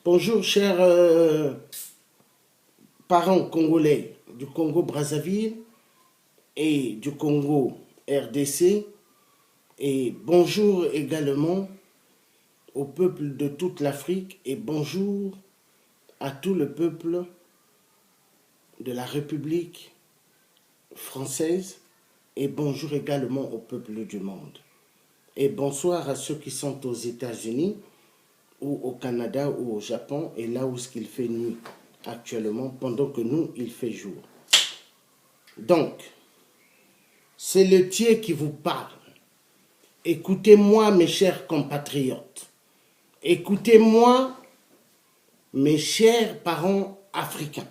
Bonjour, chers parents congolais du Congo-Brazzaville et du Congo-RDC. Et bonjour également au peuple de toute l'Afrique et bonjour à tout le peuple de la République française et bonjour également au peuple du monde. Et bonsoir à ceux qui sont aux États-Unis ou au Canada ou au Japon et là où il fait nuit actuellement pendant que nous, il fait jour. Donc, c'est le Thier qui vous parle. Écoutez-moi mes chers compatriotes. Écoutez-moi mes chers parents africains.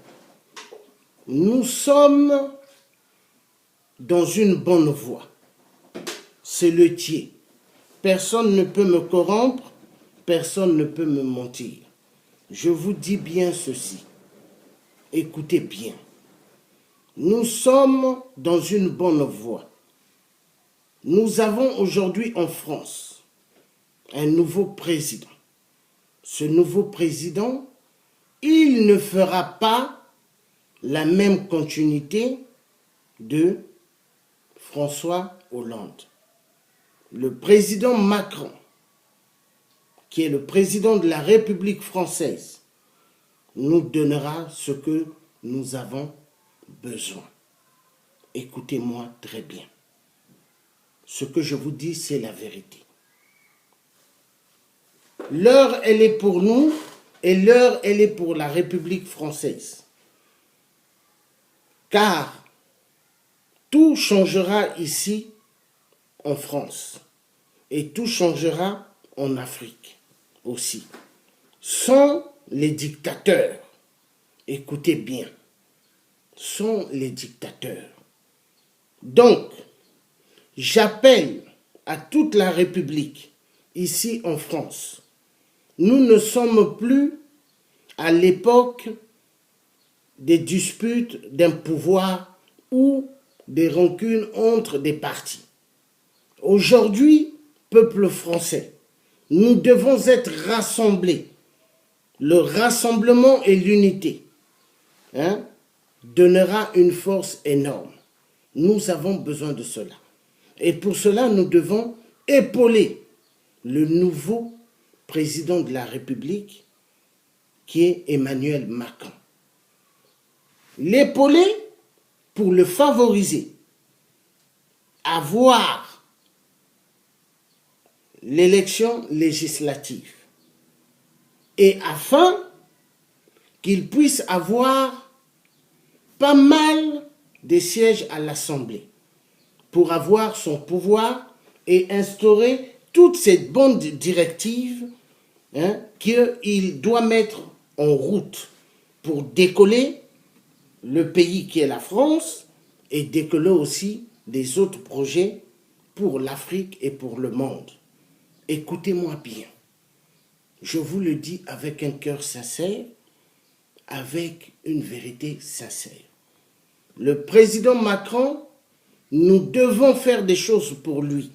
Nous sommes dans une bonne voie. C'est le Thier. Personne ne peut me corrompre, personne ne peut me mentir. Je vous dis bien ceci. Écoutez bien. Nous sommes dans une bonne voie. Nous avons aujourd'hui en France un nouveau président. Ce nouveau président, il ne fera pas la même continuité de François Hollande. Le président Macron, qui est le président de la République française, nous donnera ce que nous avons besoin. Écoutez-moi très bien. Ce que je vous dis, c'est la vérité. L'heure, elle est pour nous et l'heure, elle est pour la République française. Car tout changera ici en France et tout changera en Afrique aussi. Sans les dictateurs, écoutez bien, sont les dictateurs. Donc, j'appelle à toute la République, ici en France, nous ne sommes plus à l'époque des disputes d'un pouvoir ou des rancunes entre des partis. Aujourd'hui, peuple français, nous devons être rassemblés. Le rassemblement et l'unité donnera une force énorme. Nous avons besoin de cela. Et pour cela, nous devons épauler le nouveau président de la République, qui est Emmanuel Macron. L'épauler pour le favoriser, avoir l'élection législative et afin qu'il puisse avoir pas mal de sièges à l'Assemblée pour avoir son pouvoir et instaurer toutes ces bonnes directives qu'il doit mettre en route pour décoller le pays qui est la France et décoller aussi des autres projets pour l'Afrique et pour le monde. Écoutez-moi bien. Je vous le dis avec un cœur sincère, avec une vérité sincère. Le président Macron, nous devons faire des choses pour lui.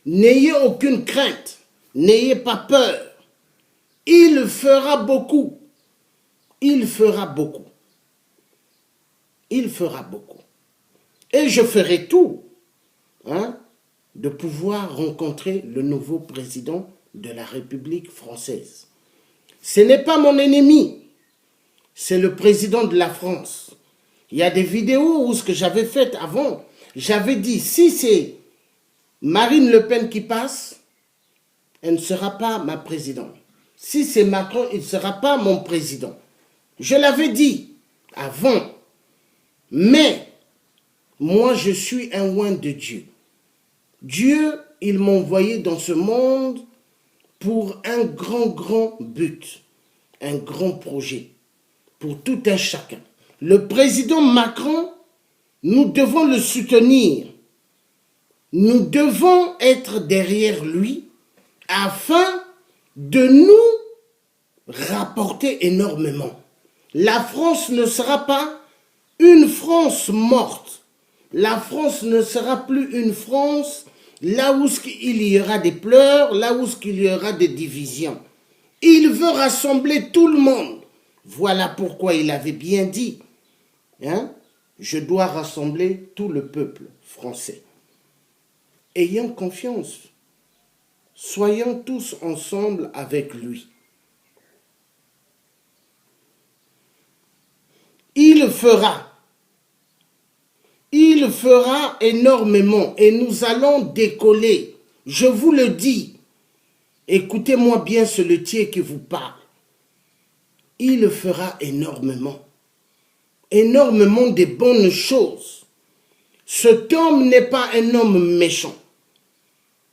N'ayez aucune crainte, n'ayez pas peur. Il fera beaucoup. Il fera beaucoup. Il fera beaucoup. Et je ferai tout de pouvoir rencontrer le nouveau président de la République française. Ce n'est pas mon ennemi, c'est le président de la France. Il y a des vidéos où ce que j'avais fait avant, j'avais dit, si c'est Marine Le Pen qui passe, elle ne sera pas ma présidente. Si c'est Macron, il ne sera pas mon président. Je l'avais dit avant. Mais, moi, je suis un oint de Dieu. Dieu, il m'a envoyé dans ce monde pour un grand but, un grand projet, pour tout un chacun. Le président Macron, nous devons le soutenir. Nous devons être derrière lui afin de nous rapporter énormément. La France ne sera pas une France morte. La France ne sera plus une France là où il y aura des pleurs, là où il y aura des divisions. Il veut rassembler tout le monde. Voilà pourquoi il avait bien dit, hein, je dois rassembler tout le peuple français. Ayons confiance. Soyons tous ensemble avec lui. Il fera énormément et nous allons décoller. Je vous le dis. Écoutez-moi bien ce laitier qui vous parle. Il fera énormément. Énormément de bonnes choses. Cet homme n'est pas un homme méchant.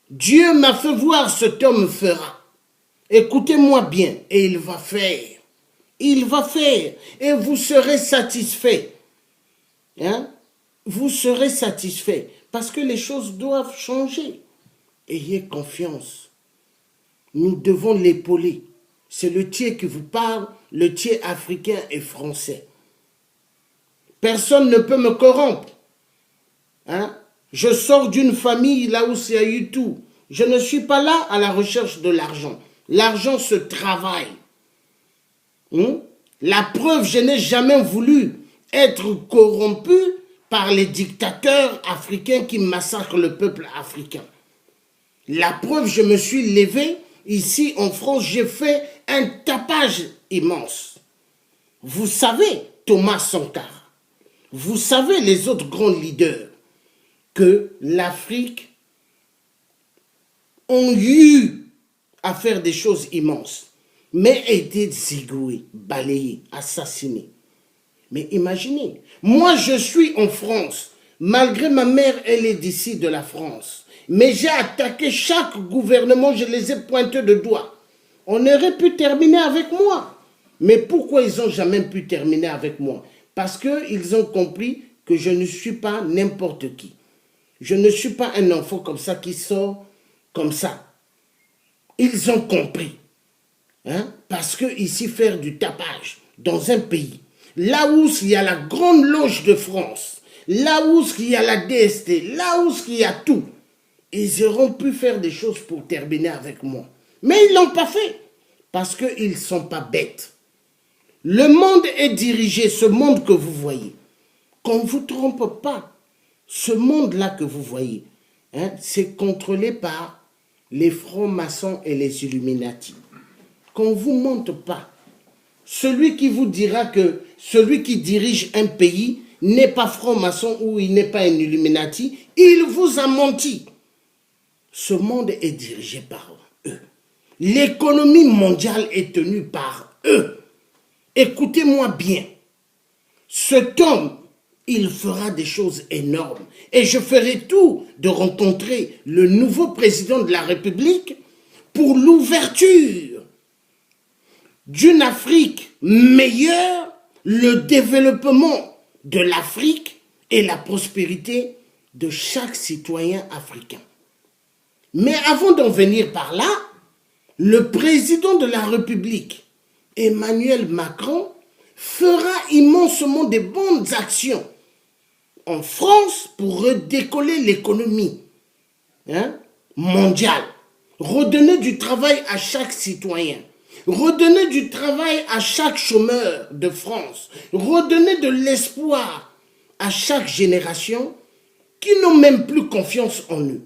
Dieu m'a fait voir cet homme fera. Écoutez-moi bien, et il va faire. Il va faire, et vous serez satisfait. Hein? Vous serez satisfait, parce que les choses doivent changer. Ayez confiance. Nous devons l'épauler. C'est le tiers qui vous parle, le tiers africain et français. Personne ne peut me corrompre. Hein? Je sors d'une famille là où il y a eu tout. Je ne suis pas là à la recherche de l'argent. L'argent se travaille. La preuve, je n'ai jamais voulu être corrompu par les dictateurs africains qui massacrent le peuple africain. La preuve, je me suis levé ici en France, j'ai fait un tapage immense. Vous savez, Thomas Sankara, vous savez les autres grands leaders, que l'Afrique ont eu à faire des choses immenses, mais été zigoués, balayés, assassinés. Mais imaginez, moi je suis en France, malgré ma mère, elle est d'ici de la France, mais j'ai attaqué chaque gouvernement, je les ai pointés de doigt. On aurait pu terminer avec moi. Mais pourquoi ils n'ont jamais pu terminer avec moi? Parce qu'ils ont compris que je ne suis pas n'importe qui. Je ne suis pas un enfant comme ça qui sort comme ça. Ils ont compris. Hein? Parce que ici, faire du tapage dans un pays, là où il y a la grande loge de France, là où il y a la DST, là où il y a tout, ils auront pu faire des choses pour terminer avec moi. Mais ils ne l'ont pas fait. Parce qu'ils ne sont pas bêtes. Le monde est dirigé, ce monde que vous voyez. Qu'on ne vous trompe pas. Ce monde-là que vous voyez, hein, c'est contrôlé par les francs-maçons et les Illuminati. Qu'on ne vous montre pas. Celui qui vous dira que celui qui dirige un pays n'est pas franc-maçon ou il n'est pas un Illuminati, il vous a menti. Ce monde est dirigé par eux. L'économie mondiale est tenue par eux. Écoutez-moi bien. Cet homme, il fera des choses énormes. Et je ferai tout de rencontrer le nouveau président de la République pour l'ouverture d'une Afrique meilleure, le développement de l'Afrique et la prospérité de chaque citoyen africain. Mais avant d'en venir par là, le président de la République, Emmanuel Macron, fera immensement de bonnes actions en France pour redécoller l'économie mondiale, redonner du travail à chaque citoyen, redonner du travail à chaque chômeur de France, redonner de l'espoir à chaque génération qui n'ont même plus confiance en eux.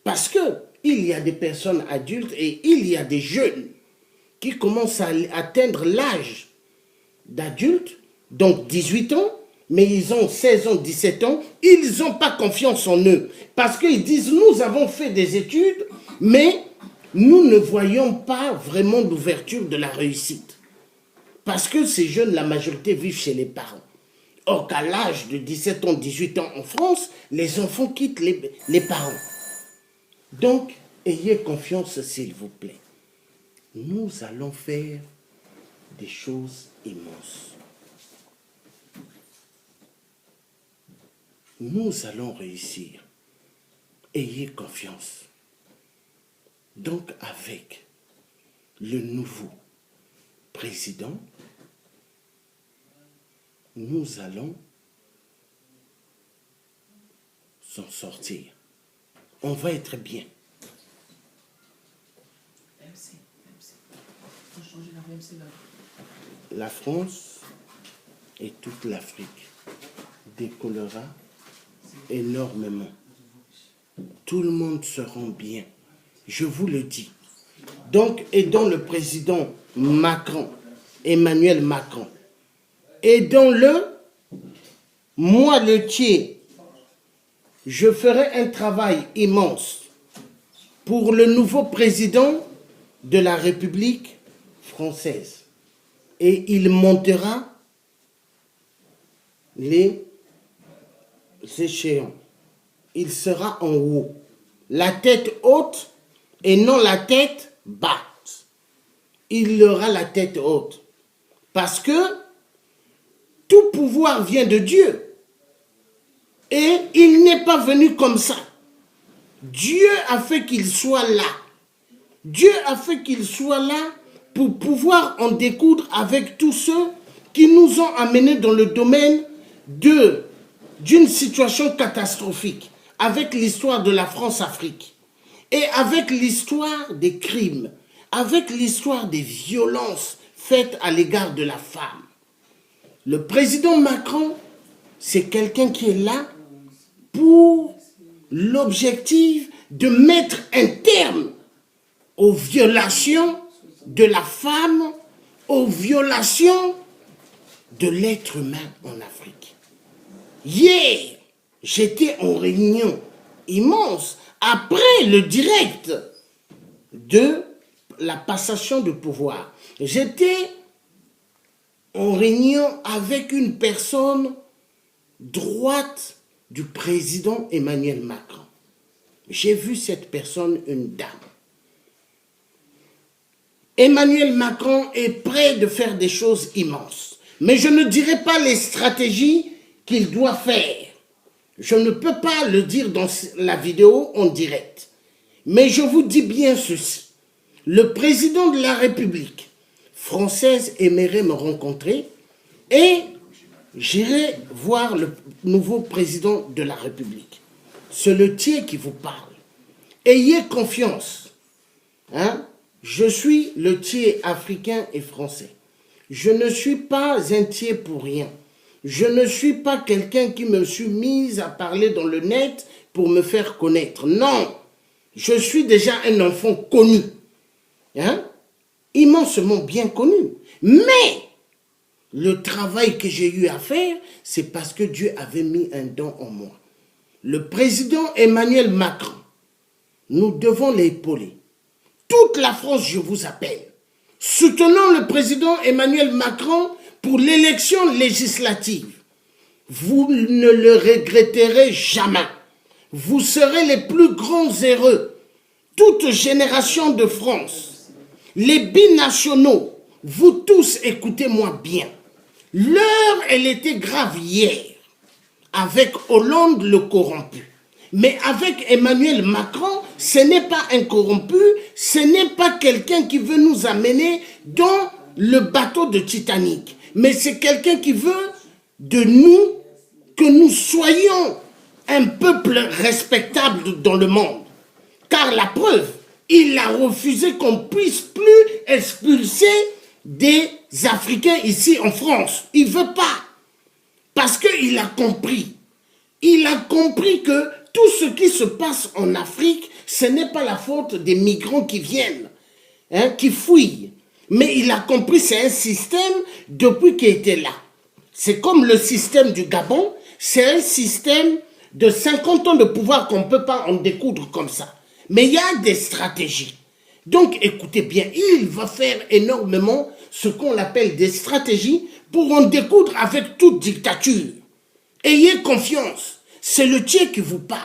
Parce qu'il y a des personnes adultes et il y a des jeunes qui commencent à atteindre l'âge d'adulte, donc 18 ans, mais ils ont 16 ans, 17 ans, ils n'ont pas confiance en eux. Parce qu'ils disent, nous avons fait des études, mais nous ne voyons pas vraiment l'ouverture de la réussite. Parce que ces jeunes, la majorité vivent chez les parents. Or qu'à l'âge de 17 ans, 18 ans en France, les enfants quittent les parents. Donc, ayez confiance s'il vous plaît. Nous allons faire des choses immenses. Nous allons réussir. Ayez confiance. Donc, avec le nouveau président, nous allons s'en sortir. On va être bien. la France et toute l'Afrique décollera énormément. Tout le monde se rend bien. Je vous le dis. Donc, aidons le président Macron, Emmanuel Macron. Aidons-le. Moi, le tiers, je ferai un travail immense pour le nouveau président de la République française. Et il montera les échéants. Il sera en haut. La tête haute et non la tête basse. Il aura la tête haute. Parce que tout pouvoir vient de Dieu. Et il n'est pas venu comme ça. Dieu a fait qu'il soit là. Dieu a fait qu'il soit là pour pouvoir en découdre avec tous ceux qui nous ont amenés dans le domaine d'une situation catastrophique, avec l'histoire de la France-Afrique, et avec l'histoire des crimes, avec l'histoire des violences faites à l'égard de la femme. Le président Macron, c'est quelqu'un qui est là pour l'objectif de mettre un terme aux violations de la femme, aux violations de l'être humain en Afrique. Hier, j'étais en réunion immense après le direct de la passation de pouvoir. J'étais en réunion avec une personne droite du président Emmanuel Macron. J'ai vu cette personne, une dame. Emmanuel Macron est prêt de faire des choses immenses. Mais je ne dirai pas les stratégies qu'il doit faire. Je ne peux pas le dire dans la vidéo en direct. Mais je vous dis bien ceci. Le président de la République française aimerait me rencontrer et j'irai voir le nouveau président de la République. C'est le tiers qui vous parle. Ayez confiance. Hein? Je suis le tiers africain et français. Je ne suis pas un tiers pour rien. Je ne suis pas quelqu'un qui me suis mis à parler dans le net pour me faire connaître. Non, je suis déjà un enfant connu. Hein? Immensement bien connu. Mais le travail que j'ai eu à faire, c'est parce que Dieu avait mis un don en moi. Le président Emmanuel Macron, nous devons l'épauler. Toute la France, je vous appelle. Soutenons le président Emmanuel Macron pour l'élection législative. Vous ne le regretterez jamais. Vous serez les plus grands heureux. Toute génération de France, les binationaux, vous tous écoutez-moi bien. L'heure, elle était grave hier, avec Hollande le corrompu. Mais avec Emmanuel Macron, ce n'est pas un corrompu, ce n'est pas quelqu'un qui veut nous amener dans le bateau de Titanic. Mais c'est quelqu'un qui veut de nous que nous soyons un peuple respectable dans le monde. Car la preuve, il a refusé qu'on puisse plus expulser des Africains ici en France. Il ne veut pas. Parce qu'il a compris. Il a compris que tout ce qui se passe en Afrique, ce n'est pas la faute des migrants qui viennent, hein, qui fouillent. Mais il a compris, c'est un système depuis qu'il était là. C'est comme le système du Gabon, c'est un système de 50 ans de pouvoir qu'on ne peut pas en découdre comme ça. Mais il y a des stratégies. Donc écoutez bien, il va faire énormément ce qu'on appelle des stratégies pour en découdre avec toute dictature. Ayez confiance. C'est le tiers qui vous parle.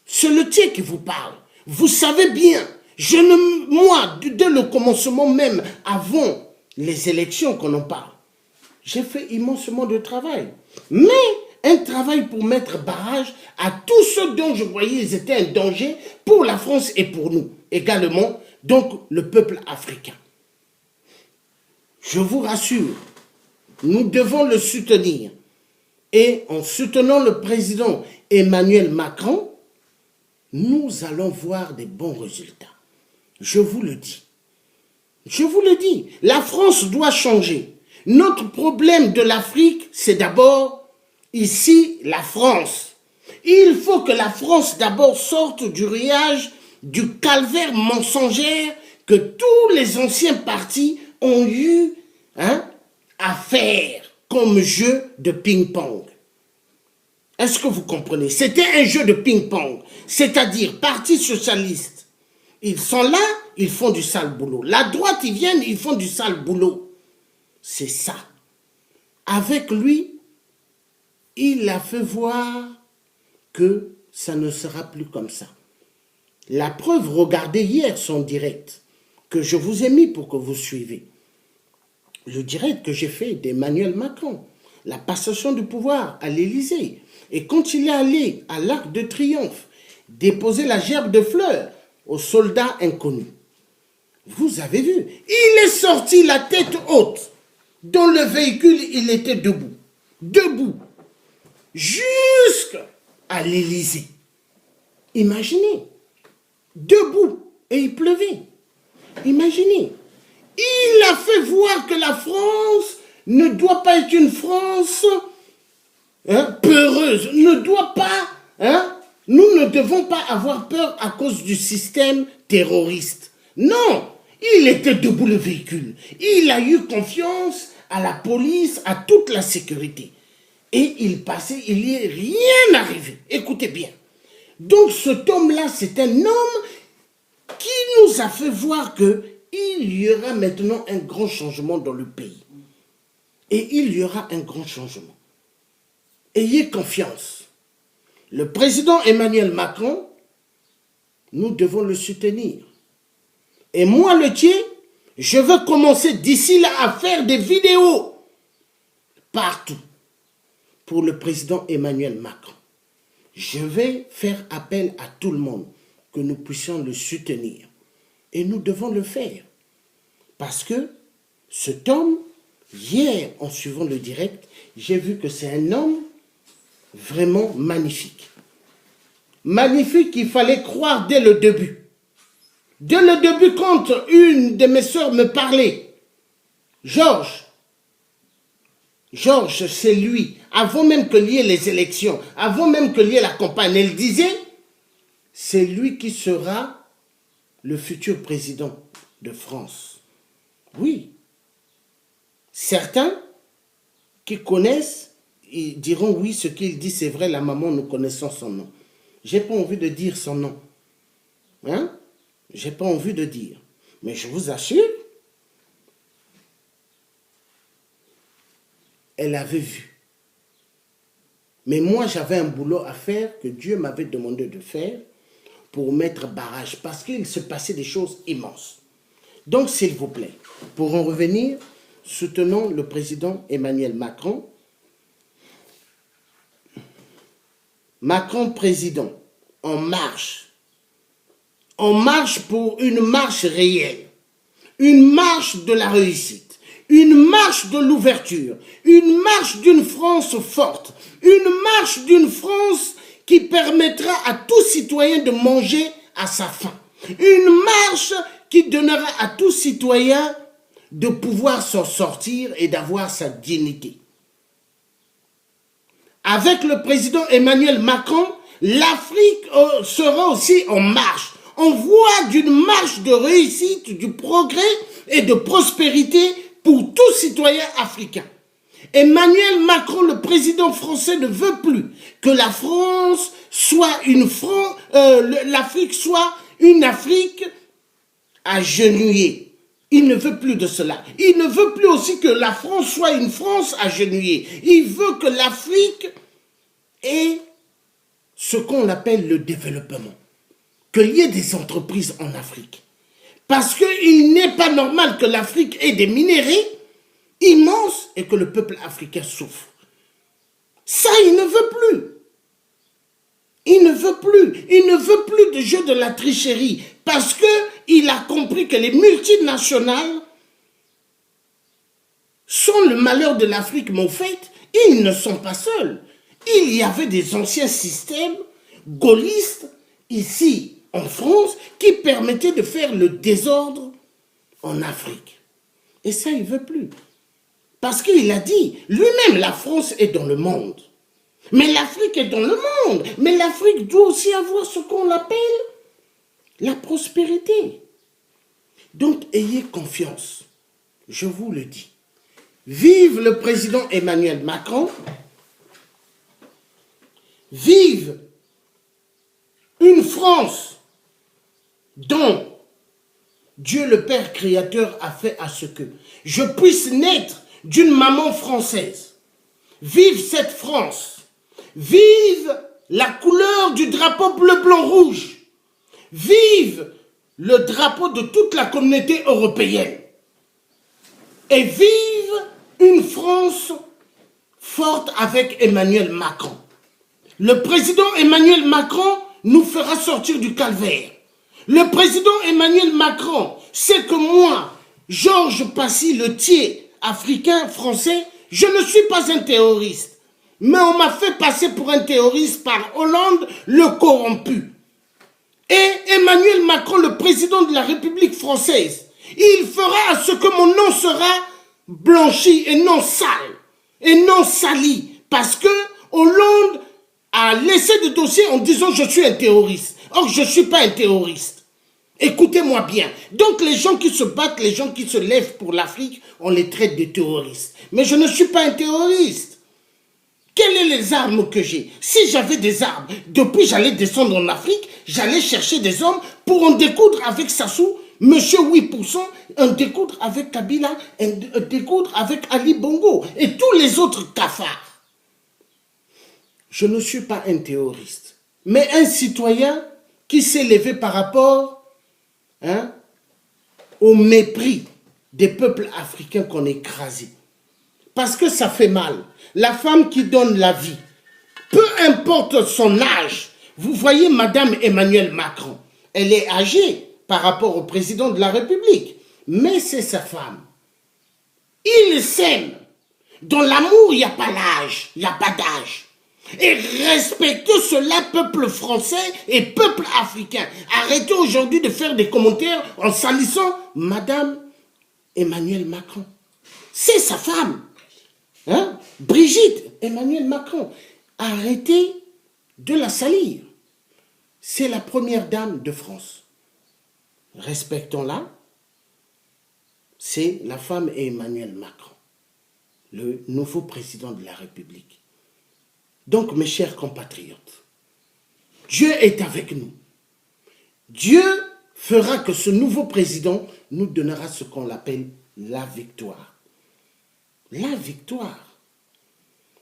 C'est le tiers qui vous parle. Vous savez bien, moi, dès le commencement même, avant les élections qu'on en parle, j'ai fait immensément de travail. Mais un travail pour mettre barrage à tous ceux dont je voyais qu'ils étaient un danger pour la France et pour nous. Également, donc, le peuple africain. Je vous rassure, nous devons le soutenir. Et en soutenant le président Emmanuel Macron, nous allons voir des bons résultats. Je vous le dis. Je vous le dis, la France doit changer. Notre problème de l'Afrique, c'est d'abord, ici, la France. Il faut que la France d'abord sorte du rillage, du calvaire mensonger que tous les anciens partis ont eu à faire comme jeu de ping-pong. Est-ce que vous comprenez? C'était un jeu de ping-pong, c'est-à-dire parti socialiste. Ils sont là, ils font du sale boulot. La droite, ils viennent, ils font du sale boulot. C'est ça. Avec lui, il a fait voir que ça ne sera plus comme ça. La preuve, regardez hier son direct que je vous ai mis pour que vous suivez. Le direct que j'ai fait d'Emmanuel Macron, la passation du pouvoir à l'Élysée. Et quand il est allé à l'Arc de Triomphe déposer la gerbe de fleurs aux soldats inconnus, vous avez vu, il est sorti la tête haute. Dans le véhicule, il était debout. Debout. Jusqu'à l'Élysée. Imaginez. Debout. Et il pleuvait. Imaginez. Il a fait voir que la France ne doit pas être une France peureuse. Ne doit pas... nous ne devons pas avoir peur à cause du système terroriste. Non. Il était debout le véhicule. Il a eu confiance à la police, à toute la sécurité. Et il passait, il n'y est rien arrivé. Écoutez bien. Donc cet homme-là, c'est un homme qui nous a fait voir qu'il y aura maintenant un grand changement dans le pays. Et il y aura un grand changement. Ayez confiance. Le président Emmanuel Macron, nous devons le soutenir. Et moi, le tien, je veux commencer d'ici là à faire des vidéos partout pour le président Emmanuel Macron. Je vais faire appel à tout le monde que nous puissions le soutenir. Et nous devons le faire. Parce que cet homme, hier, en suivant le direct, j'ai vu que c'est un homme vraiment magnifique. Magnifique qu'il fallait croire dès le début. Dès le début, quand une de mes sœurs me parlait, Georges, c'est lui. Avant même qu'il y ait les élections, avant même qu'il y ait la campagne, elle disait, c'est lui qui sera le futur président de France. Oui. Certains qui connaissent, ils diront oui, ce qu'il dit c'est vrai, la maman, nous connaissons son nom. J'ai pas envie de dire son nom. J'ai pas envie de dire. Mais je vous assure, elle avait vu. Mais moi, j'avais un boulot à faire que Dieu m'avait demandé de faire pour mettre barrage. Parce qu'il se passait des choses immenses. Donc, s'il vous plaît, pour en revenir, soutenons le président Emmanuel Macron. Macron président, en marche. En marche pour une marche réelle. Une marche de la réussite. Une marche de l'ouverture. Une marche d'une France forte. Une marche d'une France qui permettra à tout citoyen de manger à sa faim. Une marche qui donnera à tout citoyen de pouvoir s'en sortir et d'avoir sa dignité. Avec le président Emmanuel Macron, l'Afrique sera aussi en marche. On voit d'une marche de réussite, du progrès et de prospérité pour tout citoyen africain. Emmanuel Macron, le président français, ne veut plus que la France soit l'Afrique soit une Afrique agenouillée. Il ne veut plus de cela. Il ne veut plus aussi que la France soit une France agenouillée. Il veut que l'Afrique ait ce qu'on appelle le développement. Qu'il y ait des entreprises en Afrique. Parce qu'il n'est pas normal que l'Afrique ait des minéraux immenses et que le peuple africain souffre. Ça, il ne veut plus. Il ne veut plus. Il ne veut plus de jeu de la tricherie. Parce qu'il a compris que les multinationales sont le malheur de l'Afrique. Mais au fait, ils ne sont pas seuls. Il y avait des anciens systèmes gaullistes ici en France qui permettaient de faire le désordre en Afrique. Et ça, il ne veut plus. Parce qu'il a dit, lui-même, la France est dans le monde. Mais l'Afrique est dans le monde. Mais l'Afrique doit aussi avoir ce qu'on appelle la prospérité. Donc, ayez confiance. Je vous le dis. Vive le président Emmanuel Macron. Vive une France dont Dieu le Père Créateur a fait à ce que je puisse naître d'une maman française. Vive cette France. Vive la couleur du drapeau bleu, blanc, rouge. Vive le drapeau de toute la communauté européenne. Et vive une France forte avec Emmanuel Macron. Le président Emmanuel Macron nous fera sortir du calvaire. Le président Emmanuel Macron sait que moi, Georges Passy, le tiers africain français, je ne suis pas un terroriste. Mais on m'a fait passer pour un terroriste par Hollande, le corrompu. Et Emmanuel Macron, le président de la République française, il fera à ce que mon nom sera blanchi et non sale, et non sali. Parce que Hollande a laissé des dossiers en disant je suis un terroriste. Or, je ne suis pas un terroriste. Écoutez-moi bien. Donc, les gens qui se battent, les gens qui se lèvent pour l'Afrique, on les traite de terroristes. Mais je ne suis pas un terroriste. Quelles sont les armes que j'ai? Si j'avais des armes, depuis j'allais descendre en Afrique, j'allais chercher des hommes pour en découdre avec Sassou, Monsieur 8%, en découdre avec Kabila, en découdre avec Ali Bongo et tous les autres cafards. Je ne suis pas un terroriste, mais un citoyen qui s'est levé par rapport au mépris des peuples africains qu'on écrasé. Parce que ça fait mal. La femme qui donne la vie, peu importe son âge, vous voyez Madame Emmanuel Macron, elle est âgée par rapport au président de la République, mais c'est sa femme. Il s'aime. Dans l'amour, il n'y a pas l'âge, il n'y a pas d'âge. Et respectez cela, peuple français et peuple africain. Arrêtez aujourd'hui de faire des commentaires en salissant Madame Emmanuel Macron. C'est sa femme. Brigitte Emmanuel Macron. Arrêtez de la salir. C'est la première dame de France. Respectons-la. C'est la femme Emmanuel Macron, le nouveau président de la République. Donc, mes chers compatriotes, Dieu est avec nous. Dieu fera que ce nouveau président nous donnera ce qu'on appelle la victoire. La victoire.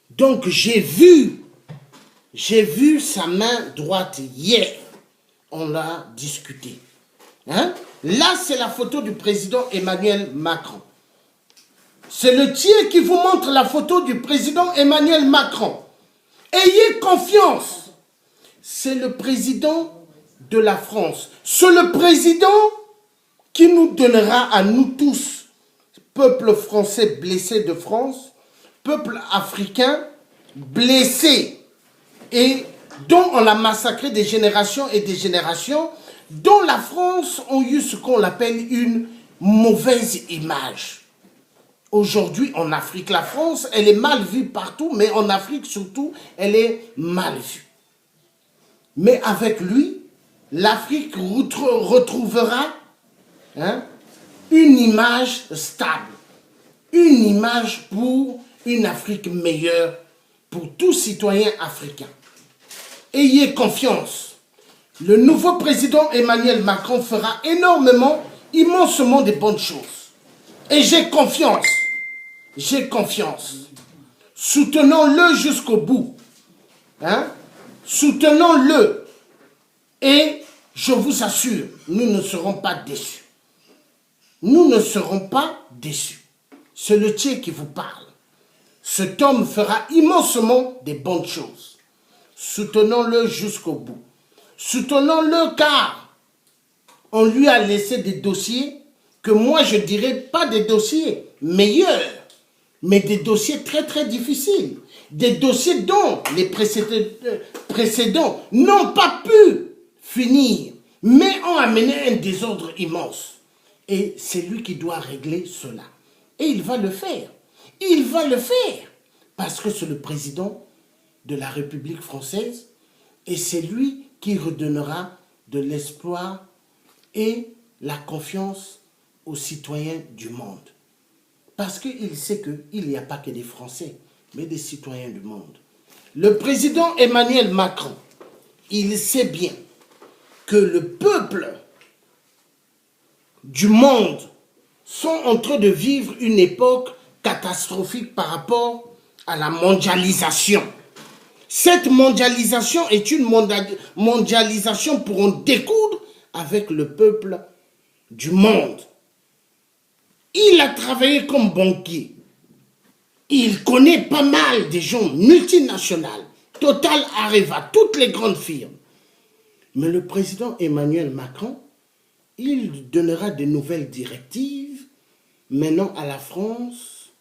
Donc, j'ai vu sa main droite hier. On l'a discuté. Là, c'est la photo du président Emmanuel Macron. C'est le tiers qui vous montre la photo du président Emmanuel Macron. Ayez confiance. C'est le président de la France. C'est le président qui nous donnera à nous tous, peuple français blessé de France, peuple africain blessé et dont on a massacré des générations et des générations, dont la France a eu ce qu'on appelle une mauvaise image. Aujourd'hui, en Afrique, la France, elle est mal vue partout, mais en Afrique surtout, elle est mal vue. Mais avec lui, l'Afrique retrouvera une image stable, une image pour une Afrique meilleure pour tout citoyen africain. Ayez confiance. Le nouveau président Emmanuel Macron fera énormément, immensement de bonnes choses. Et j'ai confiance. J'ai confiance. Soutenons-le jusqu'au bout. Soutenons-le. Et je vous assure, nous ne serons pas déçus. Nous ne serons pas déçus. C'est le tiers qui vous parle. Cet homme fera immensement des bonnes choses. Soutenons-le jusqu'au bout. Soutenons-le car on lui a laissé des dossiers que moi je dirais pas des dossiers meilleurs, mais des dossiers très très difficiles. Des dossiers dont les précédents n'ont pas pu finir, mais ont amené un désordre immense. Et c'est lui qui doit régler cela. Et il va le faire. Il va le faire. Parce que c'est le président de la République française et c'est lui qui redonnera de l'espoir et la confiance aux citoyens du monde. Parce qu'il sait qu'il n'y a pas que des Français, mais des citoyens du monde. Le président Emmanuel Macron, il sait bien que le peuple du monde sont en train de vivre une époque catastrophique par rapport à la mondialisation. Cette mondialisation est une mondialisation pour en découdre avec le peuple du monde. Il a travaillé comme banquier. Il connaît pas mal des gens multinationales, Total, Areva, toutes les grandes firmes. Mais le président Emmanuel Macron, il donnera de nouvelles directives maintenant à la France,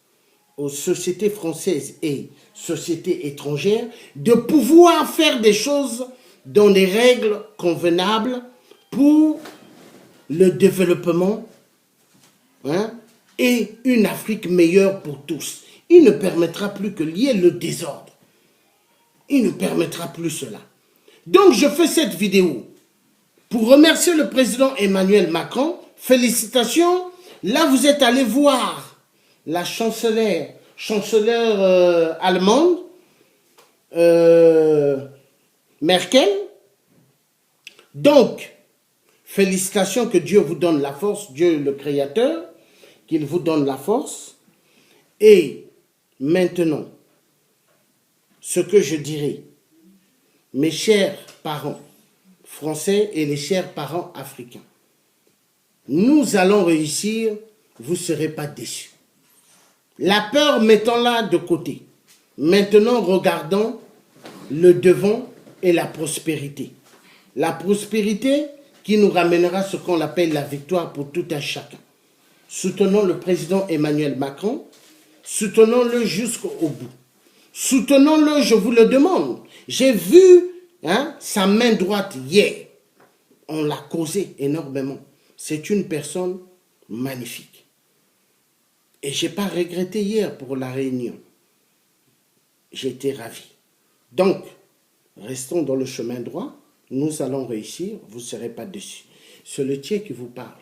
aux sociétés françaises et sociétés étrangères, de pouvoir faire des choses dans des règles convenables pour le développement et une Afrique meilleure pour tous. Il ne permettra plus qu'il y ait le désordre. Il ne permettra plus cela. Donc je fais cette vidéo pour remercier le président Emmanuel Macron. Félicitations. Là, vous êtes allé voir la chancelière allemande, Merkel. Donc, félicitations, que Dieu vous donne la force, Dieu le Créateur, qu'il vous donne la force. Et maintenant, ce que je dirais, mes chers parents français et les chers parents africains, nous allons réussir, vous ne serez pas déçus. La peur, mettons-la de côté. Maintenant, regardons le devant et la prospérité. La prospérité qui nous ramènera ce qu'on appelle la victoire pour tout un chacun. Soutenons le président Emmanuel Macron, soutenons-le jusqu'au bout. Soutenons-le, je vous le demande. J'ai vu sa main droite hier. On l'a causé énormément. C'est une personne magnifique. Et je n'ai pas regretté hier pour la réunion. J'ai été ravi. Donc, restons dans le chemin droit. Nous allons réussir. Vous ne serez pas déçus. C'est le Dieu qui vous parle.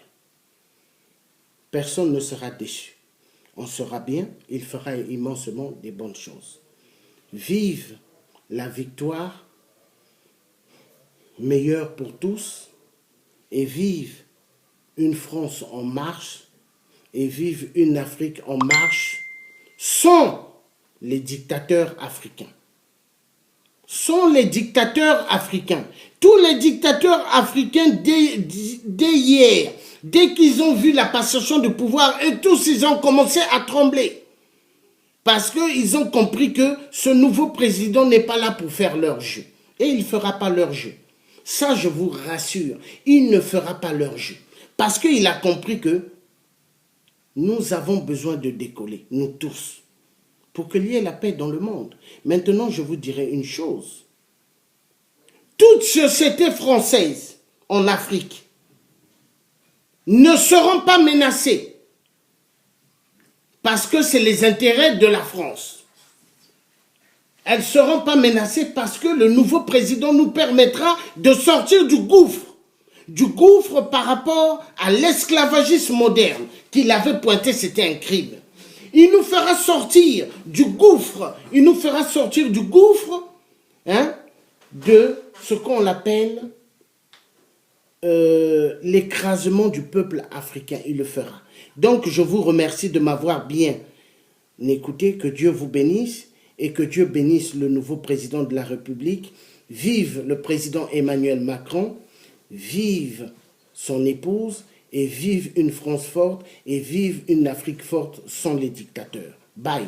Personne ne sera déçu. On sera bien. Il fera immensément des bonnes choses. Vive la victoire meilleure pour tous et vive une France en marche et vive une Afrique en marche sans les dictateurs africains. Sans les dictateurs africains. Tous les dictateurs africains dès hier, dès qu'ils ont vu la passation de pouvoir, et tous ils ont commencé à trembler. Parce qu'ils ont compris que ce nouveau président n'est pas là pour faire leur jeu. Et il ne fera pas leur jeu. Ça, je vous rassure, il ne fera pas leur jeu. Parce qu'il a compris que nous avons besoin de décoller, nous tous, pour qu'il y ait la paix dans le monde. Maintenant, je vous dirai une chose. Toutes sociétés françaises en Afrique ne seront pas menacées parce que c'est les intérêts de la France. Elles ne seront pas menacées parce que le nouveau président nous permettra de sortir du gouffre par rapport à l'esclavagisme moderne qu'il avait pointé, c'était un crime. Il nous fera sortir du gouffre, de ce qu'on appelle l'écrasement du peuple africain. Il le fera. Donc, je vous remercie de m'avoir bien écouté. Que Dieu vous bénisse et que Dieu bénisse le nouveau président de la République. Vive le président Emmanuel Macron, vive son épouse et vive une France forte et vive une Afrique forte sans les dictateurs. Bye.